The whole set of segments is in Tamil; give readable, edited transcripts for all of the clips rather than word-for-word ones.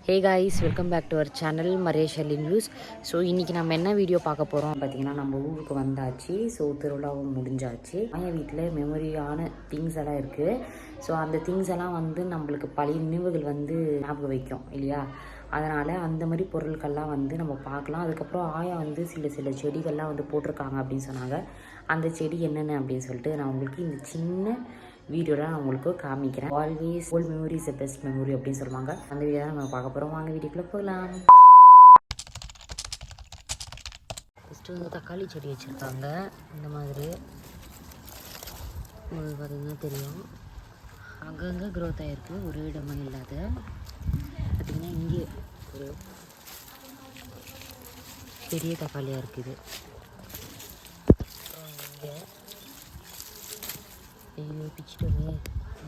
Hey guys, welcome back to our channel மரேஷலின் நியூஸ். ஸோ இன்றைக்கி நம்ம என்ன வீடியோ பார்க்க போகிறோம் பார்த்திங்கன்னா, நம்ம ஊருக்கு வந்தாச்சு. ஸோ திருவிழாவும் முடிஞ்சாச்சு. என் வீட்டில் மெமரியான திங்ஸ் எல்லாம் இருக்குது. ஸோ அந்த திங்ஸ் எல்லாம் வந்து நம்மளுக்கு பழைய நினைவுகள் வந்து ஞாபகம் வைக்கும் இல்லையா? அதனால் அந்த மாதிரி பொருட்கள்லாம் வந்து நம்ம பார்க்கலாம். அதுக்கப்புறம் ஆயா வந்து சில செடிகள்லாம் வந்து போட்டிருக்காங்க அப்படின்னு சொன்னாங்க. அந்த செடி என்னென்ன அப்படின்னு சொல்லிட்டு நான் உங்களுக்கு இந்த சின்ன வீடியோவில் நான் உங்களுக்கு காமிக்கிறேன். Always old memory is the best memory அப்படின்னு சொல்லுவாங்க. அந்த வீடியோ தான் நம்ம பார்க்க போகிறோம். வாங்க வீடியோக்குள்ளே போகலாம். ஃபஸ்ட்டு வந்து தக்காளி செடி வச்சுருக்காங்க. இந்த மாதிரி உங்களுக்கு பார்த்திங்கன்னா தெரியும், அங்கங்கே க்ரோத் ஆகிருக்கு, ஒரு இடமே இல்லாத. பார்த்திங்கன்னா இங்கே ஒரு பெரிய தக்காளியாக இருக்குது. இங்கே ஐயோ பிச்சுட்டோமே,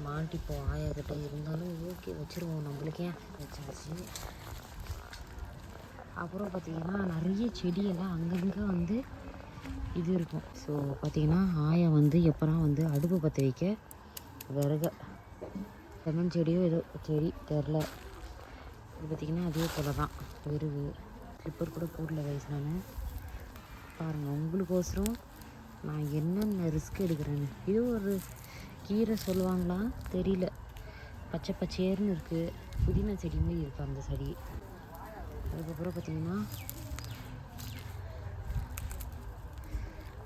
மாட்டிப்போம் ஆயாக்கிட்ட. இருந்தாலும் ஓகே வச்சுருவோம், நம்மளுக்கு ஏன் வச்சாச்சு. அப்புறம் பார்த்திங்கன்னா நிறைய செடியெல்லாம் அங்கங்கே வந்து இது இருக்கும். ஸோ பார்த்திங்கன்னா ஆயா வந்து எப்போலாம் வந்து அடுப்பு பற்ற வைக்க விறகு லெமன் செடியோ ஏதோ செடி தெரில. இது பார்த்திங்கன்னா அதே போல் தான் விறகு. ஸ்லிப்பர் கூட போடல வயசு. நான் பாருங்கள், உங்களுக்கோசரம் நான் என்னென்ன ரிஸ்க் எடுக்கிறேன்னு. இது ஒரு கீரை சொல்லுவாங்களா தெரியல, பச்சை பச்சையர்னு இருக்குது. புதினா செடி மாதிரி இருக்குது அந்த செடி. அதுக்கப்புறம் பார்த்திங்கன்னா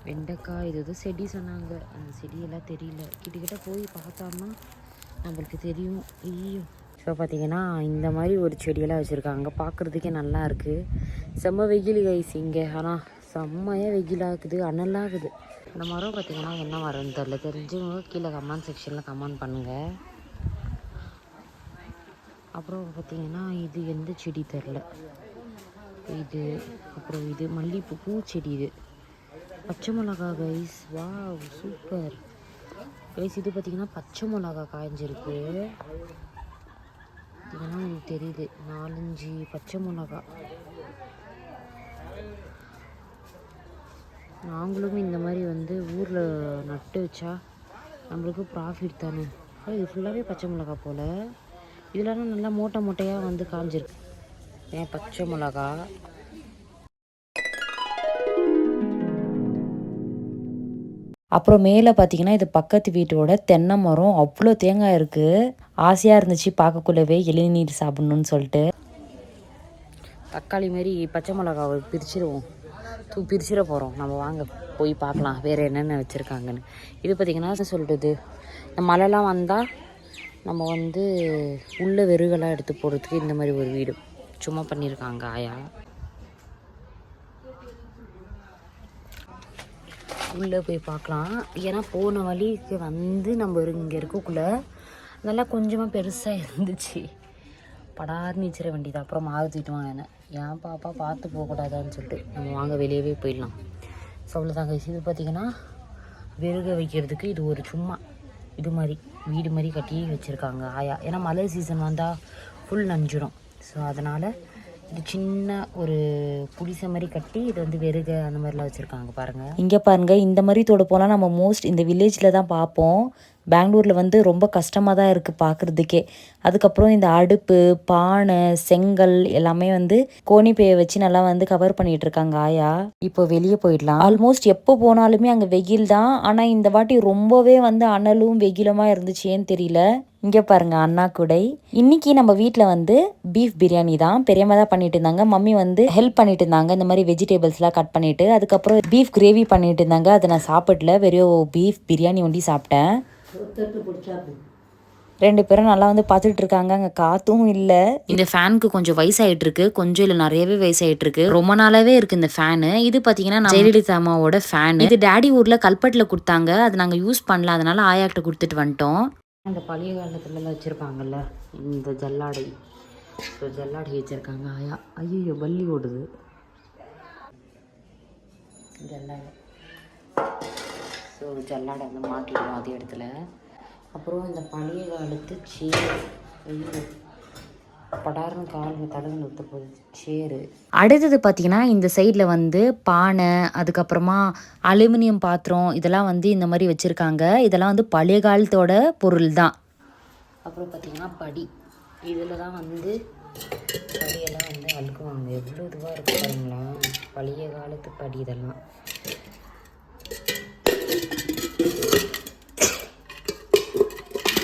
வெண்டைக்காய் இது செடி சொன்னாங்க. அந்த செடியெல்லாம் தெரியல, கிட்டக்கிட்ட போய் பார்த்தோம்னா நம்மளுக்கு தெரியும். ஐயோ. ஸோ பார்த்திங்கன்னா இந்த மாதிரி ஒரு செடியெல்லாம் வச்சுருக்காங்க. பார்க்குறதுக்கே நல்லா இருக்குது. செம்ம வெயில் கைஸ் இங்கே. ஆனால் செம்மையாக வெயிலாகுது, அனலாகுது. இந்த மரம் பார்த்திங்கன்னா என்ன மரம்னு தெரில. தெரிஞ்சவங்க கீழே கமெண்ட் செக்ஷனில் கமெண்ட் பண்ணுங்கள். அப்புறம் பார்த்திங்கன்னா இது எந்த செடி தெரில. இது அப்புறம் இது மல்லிகைப்பூ பூச்செடி. இது பச்சை மிளகா கைஸ். வா சூப்பர் கைஸ். இது பார்த்திங்கன்னா பச்சை மிளகா காய்ஞ்சிருக்கு. இதெல்லாம் உங்களுக்கு தெரியுது, 4-5 பச்சை மிளகா. நாங்களும் இந்த மாதிரி வந்து ஊரில் நட்டு வச்சா நம்மளுக்கு ப்ராஃபிட் தானே. இது ஃபுல்லாகவே பச்சை மிளகா போல். இதெல்லாம் நல்லா மூட்டையாக வந்து காய்ஞ்சிருக்கு. ஏன் பச்சை மிளகா. அப்புறம் மேலே பார்த்தீங்கன்னா இது பக்கத்து வீட்டோட தென்னை மரம். அவ்வளோ தேங்காய் இருக்குது. ஆசையாக இருந்துச்சு பார்க்கக்குள்ளவே இளநீர் சாப்பிட்ணுன்னு சொல்லிட்டு. தக்காளி மாரி பச்சை மிளகாவை பிரிச்சிட போகிறோம் நம்ம. வாங்க போய் பார்க்கலாம் வேறு என்னென்ன வச்சுருக்காங்கன்னு. இது பார்த்திங்கன்னா சொல்லிட்டு இந்த மழைலாம் வந்தால் நம்ம வந்து உள்ள வெறுகெல்லாம் எடுத்து போகிறதுக்கு இந்த மாதிரி ஒரு வீடு சும்மா பண்ணியிருக்காங்க ஆயா. உள்ளே போய் பார்க்கலாம். ஏன்னா போன வழிக்கு வந்து நம்ம இங்கே இருக்கக்குள்ள நல்லா கொஞ்சமாக பெருசாக இருந்துச்சு. படார்னு நீச்சிட வேண்டியது. அப்புறம் மாறுத்திட்டு வாங்க, ஏன் பாப்பா பார்த்து போகக்கூடாதான்னு சொல்லிட்டு நம்ம வாங்க வெளியவே போயிடலாம். ஸோ அவ்வளோதாங்க. இது பார்த்திங்கன்னா விறகு வைக்கிறதுக்கு இது ஒரு சும்மா இது மாதிரி வீடு மாதிரி கட்டி வச்சுருக்காங்க ஆயா. ஏன்னா மழை சீசன் வந்தால் ஃபுல் நஞ்சிடும். ஸோ அதனால் இது சின்ன ஒரு குடிசை மாதிரி கட்டி இது வந்து வெறுக அந்த மாதிரிலாம் வச்சுருக்காங்க. பாருங்கள் இங்கே பாருங்கள். இந்த மாதிரி தோட்டப்போலாம் நம்ம மோஸ்ட் இந்த வில்லேஜில் தான் பார்ப்போம். பெங்களூரில் வந்து ரொம்ப கஷ்டமாக தான் இருக்குது பார்க்குறதுக்கே. அதுக்கப்புறம் இந்த அடுப்பு, பானை, செங்கல் எல்லாமே வந்து கோணிப்பையை வச்சு நல்லா வந்து கவர் பண்ணிகிட்டு இருக்காங்க ஆயா. இப்போ வெளியே போயிடலாம். ஆல்மோஸ்ட் எப்போ போனாலுமே அங்கே வெயில் தான். ஆனால் இந்த வாட்டி ரொம்பவே வந்து அனலும் வெயிலுமா இருந்துச்சேன்னு தெரியல. இங்கே பாருங்க அண்ணா குடை. இன்னைக்கு நம்ம வீட்டில் வந்து பீஃப் பிரியாணி தான். பெரியம்மா தான் பண்ணிட்டு இருந்தாங்க. மம்மி வந்து ஹெல்ப் பண்ணிட்டு இருந்தாங்க, இந்த மாதிரி வெஜிடபிள்ஸ்லாம் கட் பண்ணிட்டு. அதுக்கப்புறம் பீஃப் கிரேவி பண்ணிட்டு இருந்தாங்க. அதை நான் சாப்பிடல, வெறும் பீஃப் பிரியாணி ஒண்டி சாப்பிட்டேன். 2 பேரும் நல்லா வந்து பார்த்துட்டு இருக்காங்க. அங்கே காற்றும் இல்லை. இந்த ஃபேனுக்கு கொஞ்சம் வயசாகிட்டு இருக்கு, கொஞ்சம் இல்லை நிறையவே வயசாகிட்டு இருக்கு. ரொம்ப நாளாவே இருக்கு இந்த ஃபேனு. இது பார்த்தீங்கன்னா ஜெயலலிதா அம்மாவோட ஃபேன். இது டேடி ஊரில் கல்பட்டில் கொடுத்தாங்க. அது நாங்கள் யூஸ் பண்ணல, அதனால ஆயாக்கிட்ட கொடுத்துட்டு வந்துட்டோம். அந்த பழைய காலத்துலலாம் வச்சுருப்பாங்கல்ல இந்த ஜல்லாடை. ஸோ ஜல்லாடை வச்சுருக்காங்க ஆயா. ஐயோ பல்லி ஓடுது. ஜல்லாடை. ஸோ ஜல்லாடை வந்து மாட்டிடுவோம் அதே இடத்துல. அப்புறம் இந்த பழைய காலத்து சேர். படார்னு கால் தடவை ஊற்ற போகுது சேரு. அடுத்தது பார்த்திங்கன்னா இந்த சைடில் வந்து பானை, அதுக்கப்புறமா அலுமினியம் பாத்திரம், இதெல்லாம் வந்து இந்த மாதிரி வச்சுருக்காங்க. இதெல்லாம் வந்து பழைய காலத்தோட பொருள் தான். அப்புறம் பார்த்திங்கன்னா படி. இதில் தான் வந்து படியெல்லாம் வந்து அழுக்குவாங்க. எவ்வளோ இதுவாக இருக்கு பாருங்களா, பழைய காலத்து படி இதெல்லாம்.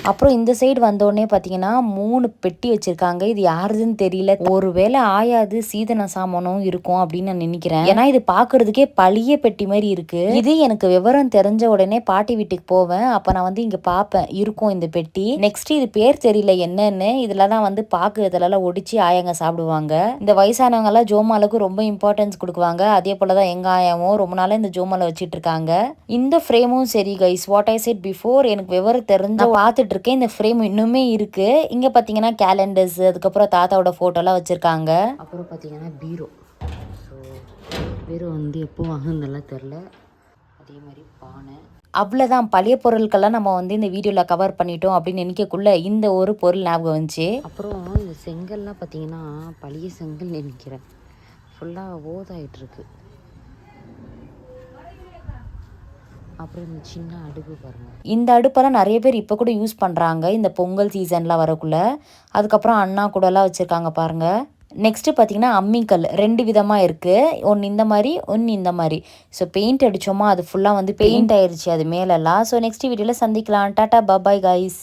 அப்புறம் இந்த சைடு வந்தோடனே பார்த்தீங்கன்னா 3 பெட்டி வச்சுருக்காங்க. இது யாருதுன்னு தெரியல. ஒருவேளை ஆயாது சீதன சாமானும் இருக்கும் அப்படின்னு நான் நினைக்கிறேன். ஏன்னா இது பார்க்கறதுக்கே பழைய பெட்டி மாதிரி இருக்கு. இது எனக்கு விவரம் தெரிஞ்ச உடனே பாட்டி வீட்டுக்கு போவேன். அப்போ நான் வந்து இங்கே பார்ப்பேன் இருக்கும் இந்த பெட்டி. நெக்ஸ்ட் இது பேர் தெரியல என்னன்னு. இதில் தான் வந்து பாக்கு இதெல்லாம் ஒடிச்சு ஆயாங்க சாப்பிடுவாங்க. இந்த வயசானவங்க எல்லாம் ஜோமாலுக்கு ரொம்ப இம்பார்ட்டன்ஸ் கொடுக்குவாங்க. அதே போல தான் எங்க ஆயாவும் ரொம்ப நாளாக இந்த ஜோமாலை வச்சுட்டு இருக்காங்க. இந்த ஃப்ரேமும் சரி guys, what I said before, எனக்கு விவரம் தெரிஞ்ச பார்த்துட்டு இருக்கேன். இந்த ஃப்ரேம் இன்னுமே இருக்கு. இங்க பாத்தீங்கன்னா கேலண்டர்ஸ், அதுக்கப்புறம் தாத்தாவோட போட்டோலாம் வச்சிருக்காங்க. அப்புறம் பாத்தீங்கன்னா பீரோ. ஸோ பீரோ வந்து எப்போ வாங்கினதெல்லாம் தெரில. அதே மாதிரி பானை. அவ்வளோதான், பழைய பொருட்கள்லாம் நம்ம வந்து இந்த வீடியோவில் கவர் பண்ணிட்டோம் அப்படின்னு நினைக்கக்குள்ள இந்த ஒரு பொருள் ஞாபகம் வந்துச்சு. அப்புறம் இந்த செங்கல்லாம் பார்த்தீங்கன்னா பழைய செங்கல் நினைக்கிறேன், ஃபுல்லாக ஓதாயிட்டு இருக்கு. அப்புறம் இந்த சின்ன அடுப்பு பாருங்கள். இந்த அடுப்பெல்லாம் நிறைய பேர் இப்போ கூட யூஸ் பண்ணுறாங்க இந்த பொங்கல் சீசன்லாம் வரக்குள்ள. அதுக்கப்புறம் அண்ணா கூடலாம் வச்சுருக்காங்க பாருங்கள். நெக்ஸ்ட்டு பார்த்தீங்கன்னா அம்மிக்கல் 2 விதமாக இருக்குது. ஒன்று இந்த மாதிரி, ஒன்று இந்த மாதிரி. ஸோ பெயிண்ட் அடித்தோமா அது ஃபுல்லாக வந்து பெயிண்ட் ஆயிடுச்சு அது மேலெல்லாம். ஸோ நெக்ஸ்ட் வீடியோவில் சந்திக்கலாம். Tata bye guys.